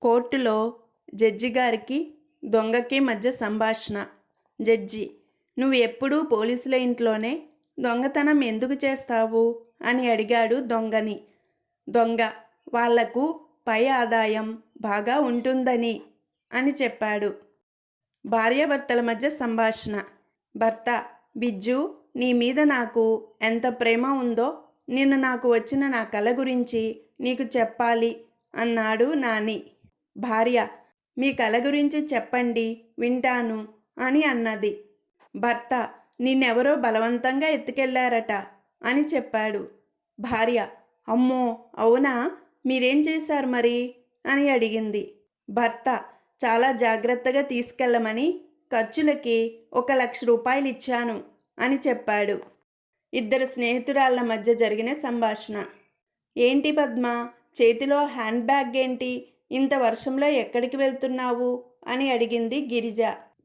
కోర్టులో జడ్జి గారికి దొంగకి మధ్య సంభాషణ. జడ్జి: నువ్వు ఎప్పుడూ పోలీసుల ఇంట్లోనే దొంగతనం ఎందుకు చేస్తావు అని అడిగాడు దొంగని. దొంగ: వాళ్లకు పై ఆదాయం బాగా ఉంటుందని అని చెప్పాడు. భార్యాభర్తల మధ్య సంభాషణ. భర్త: బిజ్జు, నీ మీద నాకు ఎంత ప్రేమ ఉందో నిన్న నాకు వచ్చిన నా కల గురించి నీకు చెప్పాలి అన్నాడు నాని. భార్య: మీ కల గురించి చెప్పండి, వింటాను అని అన్నది. భర్త: నిన్నెవరో బలవంతంగా ఎత్తుకెళ్లారట అని చెప్పాడు. భార్య: అమ్మో అవునా, మీరేం చేశారు మరి అని అడిగింది. భర్త: చాలా జాగ్రత్తగా తీసుకెళ్ళమని ఖర్చులకి 1,00,000 రూపాయలు ఇచ్చాను అని చెప్పాడు. ఇద్దరు స్నేహితురాళ్ల మధ్య జరిగిన సంభాషణ. ఏంటి పద్మ, చేతిలో హ్యాండ్ బ్యాగ్ ఏంటి, ఇంత వర్షంలో ఎక్కడికి వెళ్తున్నావు అని అడిగింది గిరిజ.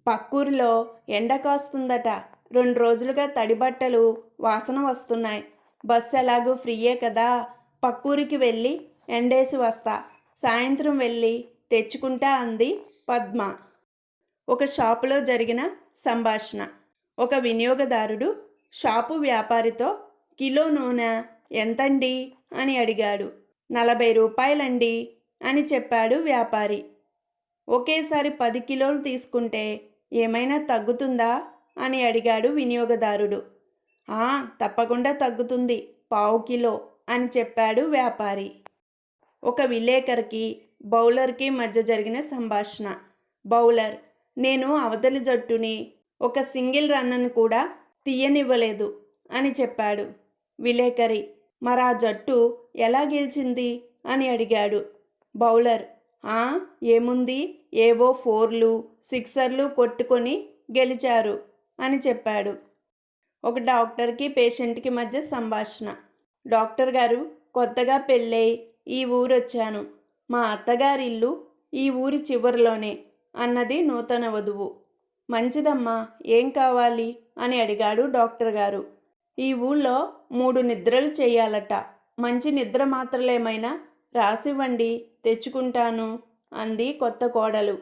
పక్కూరిలో ఎండ కాస్తుందట, 2 రోజులుగా తడి బట్టలు వాసన వస్తున్నాయి. బస్సు ఎలాగూ ఫ్రీయే కదా, పక్కూరికి వెళ్ళి ఎండేసి వస్తా, సాయంత్రం వెళ్ళి తెచ్చుకుంటా అంది పద్మ. ఒక షాపులో జరిగిన సంభాషణ. ఒక వినియోగదారుడు షాపు వ్యాపారితో కిలో నూనె ఎంతండి అని అడిగాడు. 40 రూపాయలండి అని చెప్పాడు వ్యాపారి. ఒకేసారి 10 కిలోలు తీసుకుంటే ఏమైనా తగ్గుతుందా అని అడిగాడు వినియోగదారుడు. తప్పకుండా తగ్గుతుంది, 1/4 కిలో అని చెప్పాడు వ్యాపారి. ఒక విలేకరికి బౌలర్కి మధ్య జరిగిన సంభాషణ. బౌలర్: నేను అవతలి జట్టుని ఒక సింగిల్ రన్నును కూడా తీయనివ్వలేదు అని చెప్పాడు. విలేకరి: మరా జట్టు ఎలా గెలిచింది అని అడిగాడు. బౌలర్: ఏముంది, ఏవో 4లు 6లు కొట్టుకొని గెలిచారు అని చెప్పాడు. ఒక డాక్టర్కి పేషెంట్కి మధ్య సంభాషణ. డాక్టర్ గారు, కొత్తగా పెళ్ళై ఈ ఊరొచ్చాను. మా అత్తగారిల్లు ఈ ఊరి చివరిలోనే అన్నది నూతన వధువు. మంచిదమ్మా, ఏం కావాలి అని అడిగాడు డాక్టర్ గారు. ఈ ఊళ్ళో 3 నిద్రలు చేయాలట, మంచి నిద్ర మాత్రలేమైనా రాసివ్వండి, తెచ్చుకుంటాను అంది కొత్త కోడలు.